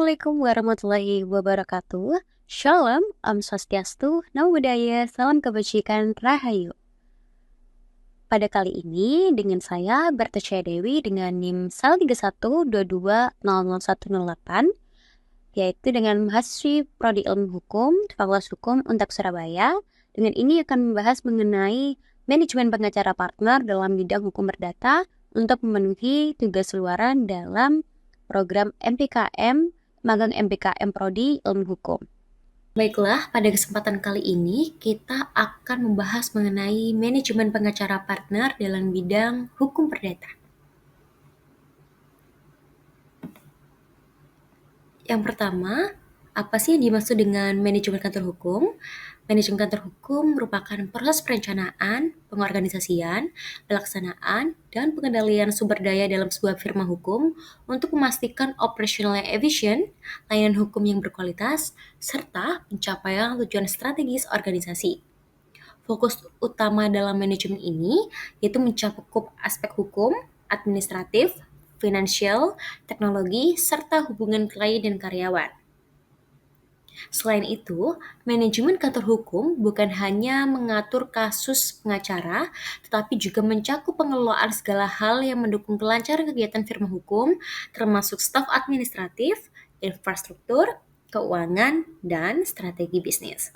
Assalamualaikum warahmatullahi wabarakatuh. Shalom, Om Swastiastu, Namo Buddhaya, Salam Kebajikan, Rahayu. Pada kali ini dengan saya Berta Dewi dengan NIM 13122000108, yaitu dengan mahasiswi Prodi Ilmu Hukum, Fakultas Hukum Untak Surabaya. Dengan ini akan membahas mengenai manajemen pengacara partner dalam bidang hukum perdata untuk memenuhi tugas luaran dalam program MPKM, magang MPKM Prodi Ilmu Hukum. Baiklah, pada kesempatan kali ini kita akan membahas mengenai manajemen pengacara partner dalam bidang hukum perdata. Yang pertama, apa sih yang dimaksud dengan manajemen kantor hukum? Manajemen kantor hukum merupakan proses perencanaan, pengorganisasian, pelaksanaan, dan pengendalian sumber daya dalam sebuah firma hukum untuk memastikan operasionalnya efisien, layanan hukum yang berkualitas, serta pencapaian tujuan strategis organisasi. Fokus utama dalam manajemen ini yaitu mencakup aspek hukum, administratif, finansial, teknologi, serta hubungan klien dan karyawan. Selain itu, manajemen kantor hukum bukan hanya mengatur kasus pengacara, tetapi juga mencakup pengelolaan segala hal yang mendukung kelancaran kegiatan firma hukum, termasuk staf administratif, infrastruktur, keuangan, dan strategi bisnis.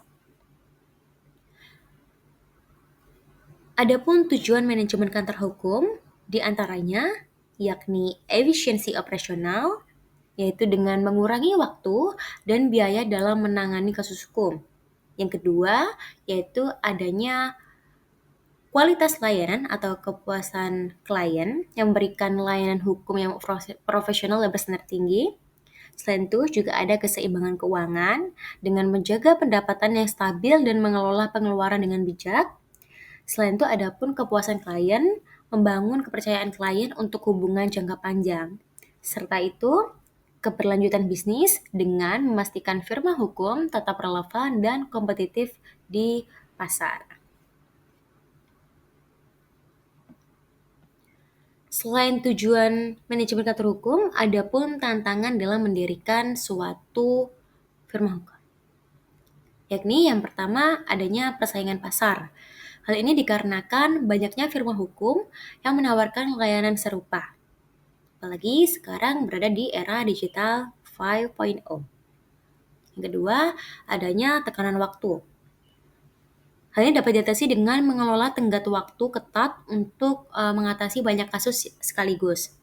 Adapun tujuan manajemen kantor hukum diantaranya yakni efisiensi operasional, yaitu dengan mengurangi waktu dan biaya dalam menangani kasus hukum. Yang kedua, yaitu adanya kualitas layanan atau kepuasan klien yang memberikan layanan hukum yang profesional dan berstandar tinggi. Selain itu, juga ada keseimbangan keuangan dengan menjaga pendapatan yang stabil dan mengelola pengeluaran dengan bijak. Selain itu, ada pun kepuasan klien, membangun kepercayaan klien untuk hubungan jangka panjang. Serta itu, keberlanjutan bisnis dengan memastikan firma hukum tetap relevan dan kompetitif di pasar. Selain tujuan manajemen kantor hukum, ada pun tantangan dalam mendirikan suatu firma hukum. Yakni yang pertama adanya persaingan pasar. Hal ini dikarenakan banyaknya firma hukum yang menawarkan layanan serupa. Apalagi sekarang berada di era digital 5.0. Yang kedua, adanya tekanan waktu. Hal ini dapat diatasi dengan mengelola tenggat waktu ketat untuk mengatasi banyak kasus sekaligus.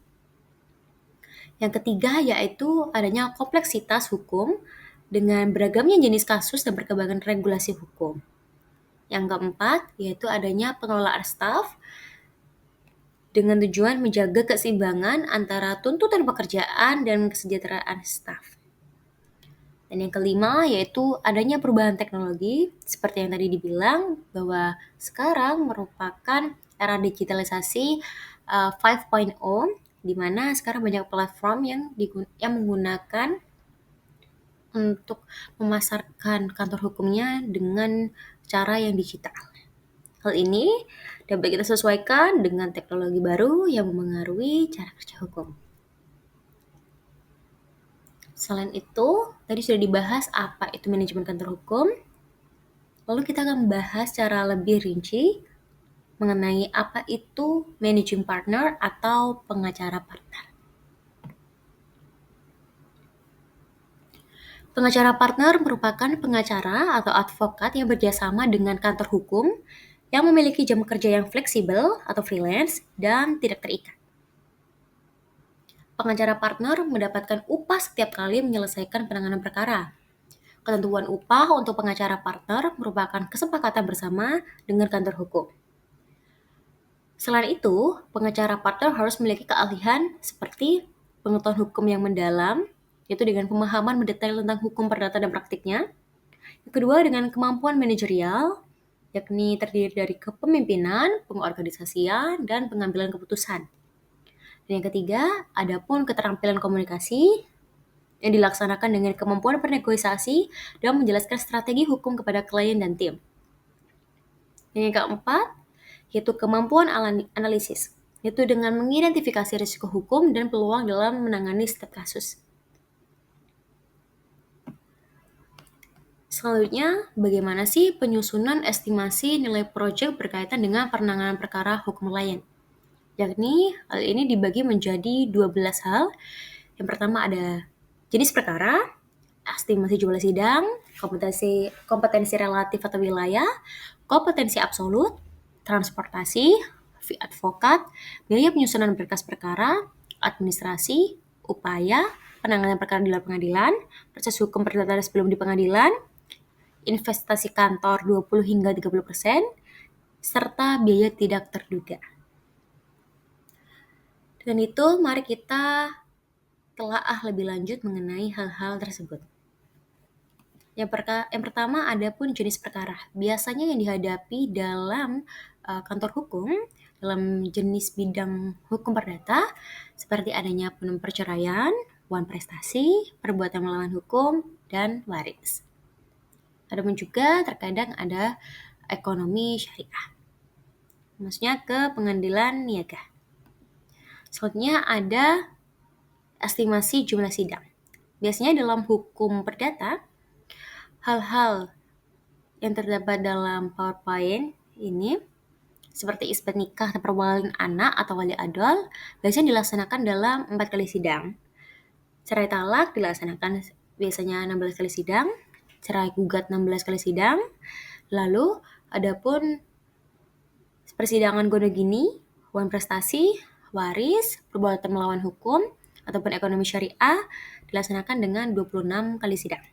Yang ketiga, yaitu adanya kompleksitas hukum dengan beragamnya jenis kasus dan perkembangan regulasi hukum. Yang keempat, yaitu adanya pengelolaan staf dengan tujuan menjaga keseimbangan antara tuntutan pekerjaan dan kesejahteraan staf. Dan yang kelima, yaitu adanya perubahan teknologi, seperti yang tadi dibilang, bahwa sekarang merupakan era digitalisasi 5.0, di mana sekarang banyak platform yang menggunakan untuk memasarkan kantor hukumnya dengan cara yang digital. Hal ini dapat kita sesuaikan dengan teknologi baru yang memengaruhi cara kerja hukum. Selain itu, tadi sudah dibahas apa itu manajemen kantor hukum. Lalu kita akan membahas secara lebih rinci mengenai apa itu managing partner atau pengacara partner. Pengacara partner merupakan pengacara atau advokat yang bekerjasama dengan kantor hukum yang memiliki jam kerja yang fleksibel atau freelance dan tidak terikat. Pengacara partner mendapatkan upah setiap kali menyelesaikan penanganan perkara. Ketentuan upah untuk pengacara partner merupakan kesepakatan bersama dengan kantor hukum. Selain itu, pengacara partner harus memiliki keahlian seperti pengetahuan hukum yang mendalam, yaitu dengan pemahaman mendetail tentang hukum perdata dan praktiknya. Yang kedua, dengan kemampuan manajerial, yakni terdiri dari kepemimpinan, pengorganisasian, dan pengambilan keputusan. Dan yang ketiga, ada pun keterampilan komunikasi yang dilaksanakan dengan kemampuan bernegosiasi dan menjelaskan strategi hukum kepada klien dan tim. Dan yang keempat, yaitu kemampuan analisis, yaitu dengan mengidentifikasi risiko hukum dan peluang dalam menangani setiap kasus. Selanjutnya, bagaimana sih penyusunan estimasi nilai proyek berkaitan dengan penanganan perkara hukum lain? Yakni, hal ini dibagi menjadi 12 hal. Yang pertama ada jenis perkara, estimasi jumlah sidang, kompetensi relatif atau wilayah, kompetensi absolut, transportasi, fee advokat, biaya penyusunan berkas perkara, administrasi, upaya, penanganan perkara di luar pengadilan, proses hukum perdata sebelum di pengadilan, investasi kantor 20 hingga 30%, serta biaya tidak terduga. Dengan itu, mari kita telaah lebih lanjut mengenai hal-hal tersebut. Yang pertama ada pun jenis perkara. Biasanya yang dihadapi dalam kantor hukum, dalam jenis bidang hukum perdata, seperti adanya perceraian, wan prestasi, perbuatan melawan hukum, dan waris. Adapun juga terkadang ada ekonomi syariah. Maksudnya ke pengadilan niaga. Selanjutnya ada estimasi jumlah sidang. Biasanya dalam hukum perdata, hal-hal yang terdapat dalam PowerPoint ini seperti isbat nikah atau perwalian anak atau wali adol biasanya dilaksanakan dalam 4 kali sidang. Cerai talak dilaksanakan biasanya 16 kali sidang, cerai gugat 16 kali sidang. Lalu adapun persidangan gonogini, wan prestasi, waris, perbuatan melawan hukum ataupun ekonomi syariah dilaksanakan dengan 26 kali sidang.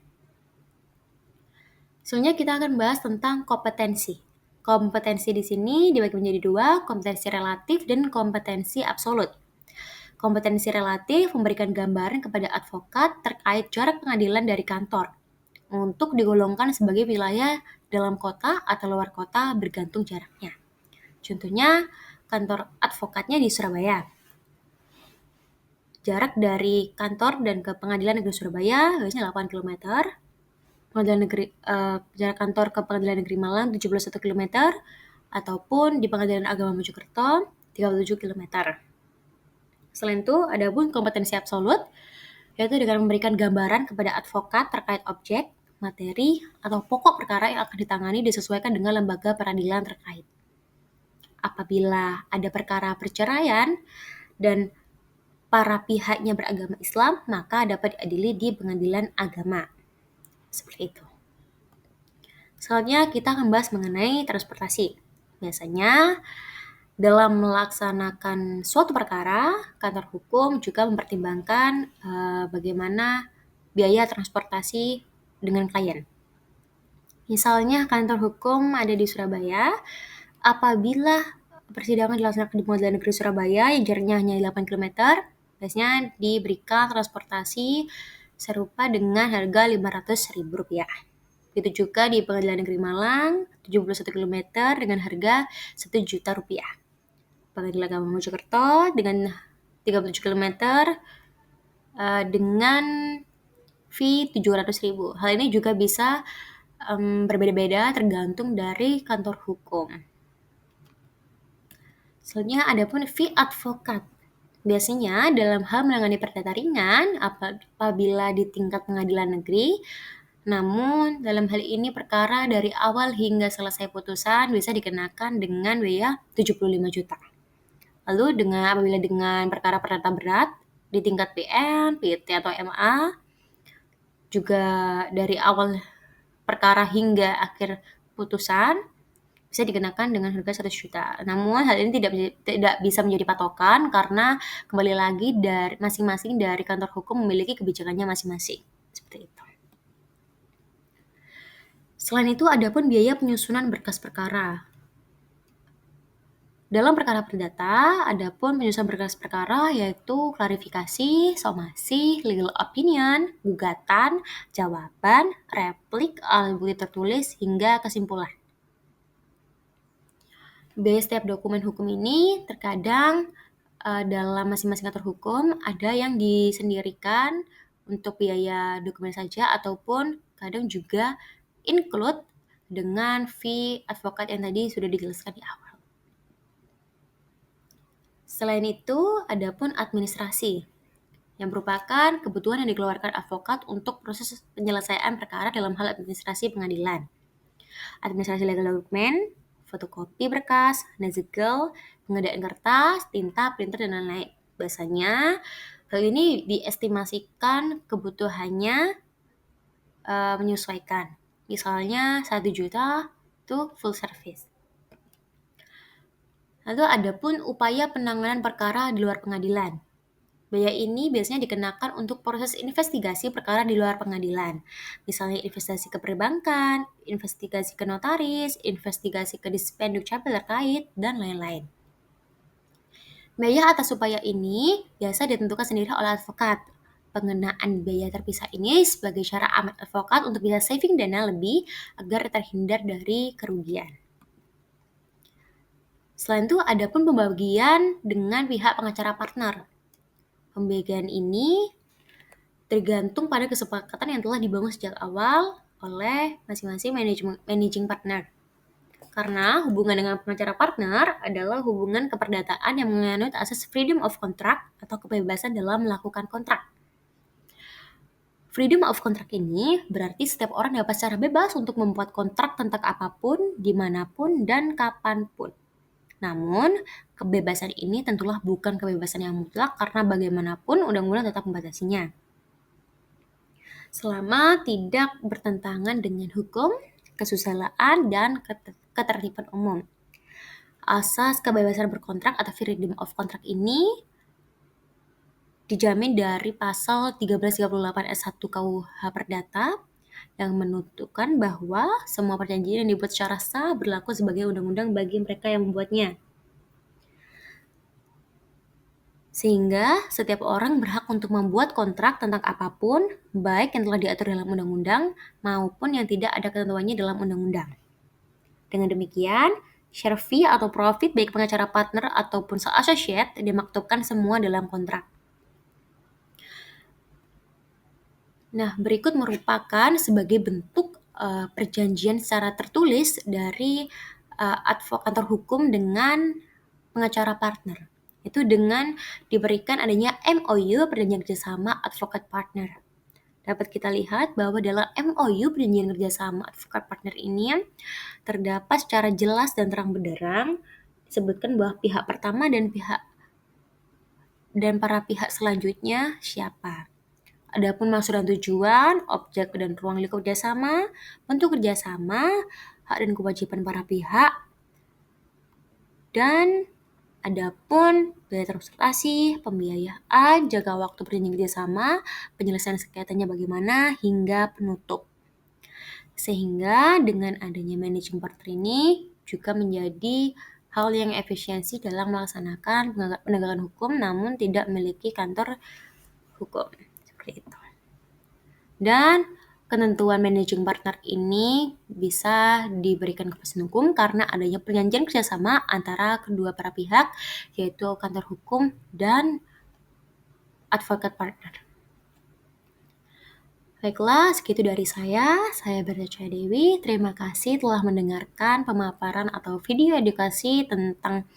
Selanjutnya kita akan bahas tentang kompetensi. Kompetensi di sini dibagi menjadi dua, kompetensi relatif dan kompetensi absolut. Kompetensi relatif memberikan gambaran kepada advokat terkait jarak pengadilan dari kantor untuk digolongkan sebagai wilayah dalam kota atau luar kota bergantung jaraknya. Contohnya, kantor advokatnya di Surabaya. Jarak dari kantor dan ke pengadilan negeri Surabaya biasanya 8 km. Jarak kantor ke pengadilan negeri Malang 71 km. Ataupun di pengadilan agama Mojokerto 37 km. Selain itu, ada pun kompetensi absolut, yaitu dengan memberikan gambaran kepada advokat terkait objek, materi, atau pokok perkara yang akan ditangani disesuaikan dengan lembaga peradilan terkait. Apabila ada perkara perceraian dan para pihaknya beragama Islam, maka dapat diadili di pengadilan agama. Seperti itu. Selanjutnya kita akan bahas mengenai transportasi. Biasanya dalam melaksanakan suatu perkara, kantor hukum juga mempertimbangkan bagaimana biaya transportasi dengan klien. Misalnya kantor hukum ada di Surabaya, apabila persidangan dilaksanakan di Pengadilan Negeri Surabaya yang jaraknya hanya 8 km, biasanya diberikan transportasi serupa dengan harga Rp500.000. Begitu juga di Pengadilan Negeri Malang, 71 km dengan harga Rp1 juta. Pengadilan Agama Mojokerto dengan 37 km dengan fee Rp700.000. Hal ini juga bisa berbeda-beda tergantung dari kantor hukum. Selanjutnya ada pun fee advokat. Biasanya dalam hal menangani perdata ringan apabila di tingkat pengadilan negeri, namun dalam hal ini perkara dari awal hingga selesai putusan bisa dikenakan dengan biaya 75 juta. Lalu apabila dengan perkara perdata berat di tingkat PN, PT atau MA, juga dari awal perkara hingga akhir putusan bisa dikenakan dengan harga 100 juta. Namun hal ini tidak bisa menjadi patokan karena kembali lagi dari masing-masing dari kantor hukum memiliki kebijakannya masing-masing. Seperti itu. Selain itu ada pun biaya penyusunan berkas perkara. Dalam perkara perdata, ada pun penyusunan berkas perkara yaitu klarifikasi, somasi, legal opinion, gugatan, jawaban, replik, alat bukti tertulis, hingga kesimpulan. Biaya setiap dokumen hukum ini terkadang dalam masing-masing kantor hukum ada yang disendirikan untuk biaya dokumen saja ataupun kadang juga include dengan fee advokat yang tadi sudah dijelaskan di awal. Selain itu, ada pun administrasi. yang merupakan kebutuhan yang dikeluarkan advokat untuk proses penyelesaian perkara dalam hal administrasi pengadilan. Administrasi legal dokumen, fotokopi berkas, nasegel, pengadaan kertas, tinta, printer, dan lain-lain. Biasanya, hal ini diestimasikan kebutuhannya menyesuaikan. Misalnya 1 juta itu full service. Lalu ada pun upaya penanganan perkara di luar pengadilan. Biaya ini biasanya dikenakan untuk proses investigasi perkara di luar pengadilan. Misalnya investigasi ke perbankan, investigasi ke notaris, investigasi ke dispenduk capil terkait, dan lain-lain. Biaya atas upaya ini biasa ditentukan sendiri oleh advokat. Pengenaan biaya terpisah ini sebagai cara amat advokat untuk bisa saving dana lebih agar terhindar dari kerugian. Selain itu, ada pun pembagian dengan pihak pengacara partner. Pembagian ini tergantung pada kesepakatan yang telah dibangun sejak awal oleh masing-masing managing partner. Karena hubungan dengan pengacara partner adalah hubungan keperdataan yang menganut asas freedom of contract atau kebebasan dalam melakukan kontrak. Freedom of contract ini berarti setiap orang dapat secara bebas untuk membuat kontrak tentang apapun, dimanapun, dan kapanpun. Namun, kebebasan ini tentulah bukan kebebasan yang mutlak karena bagaimanapun undang-undang tetap membatasinya. Selama tidak bertentangan dengan hukum, kesusilaan, dan ketertiban umum. Asas kebebasan berkontrak atau freedom of contract ini dijamin dari pasal 1338 S1 KUH Perdata yang menentukan bahwa semua perjanjian yang dibuat secara sah berlaku sebagai undang-undang bagi mereka yang membuatnya. Sehingga setiap orang berhak untuk membuat kontrak tentang apapun, baik yang telah diatur dalam undang-undang maupun yang tidak ada ketentuannya dalam undang-undang. Dengan demikian, share fee atau profit baik pengacara partner ataupun associate dimaktubkan semua dalam kontrak. Nah, berikut merupakan sebagai bentuk perjanjian secara tertulis dari advokat hukum dengan pengacara partner. Itu dengan diberikan adanya MOU perjanjian kerjasama advokat partner. Dapat kita lihat bahwa dalam MOU perjanjian kerjasama advokat partner ini terdapat secara jelas dan terang benderang disebutkan bahwa pihak pertama dan para pihak selanjutnya siapa. Adapun maksud dan tujuan, objek dan ruang lingkup kerjasama, bentuk kerjasama, hak dan kewajiban para pihak, dan adapun biaya transportasi, pembiayaan, jangka waktu perjanjian kerjasama, penyelesaian sengketanya bagaimana, hingga penutup. Sehingga dengan adanya managing partner ini juga menjadi hal yang efisiensi dalam melaksanakan penegakan hukum namun tidak memiliki kantor hukum. Seperti itu. Dan ketentuan managing partner ini bisa diberikan kepastian hukum karena adanya perjanjian kerjasama antara kedua para pihak, yaitu kantor hukum dan advokat partner. Baiklah, segitu dari saya. Saya Berta Dewi. Terima kasih telah mendengarkan pemaparan atau video edukasi tentang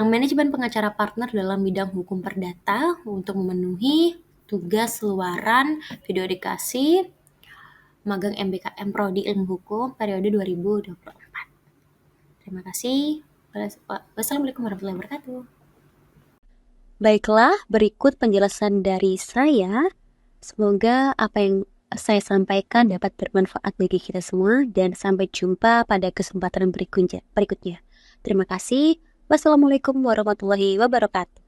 manajemen pengacara partner dalam bidang hukum perdata untuk memenuhi tugas luaran video edukasi magang MBKM Prodi Ilmu Hukum periode 2024. Terima kasih. Wassalamualaikum warahmatullahi wabarakatuh. Baiklah, berikut penjelasan dari saya. Semoga apa yang saya sampaikan dapat bermanfaat bagi kita semua dan sampai jumpa pada kesempatan berikutnya. Terima kasih. Wassalamualaikum warahmatullahi wabarakatuh.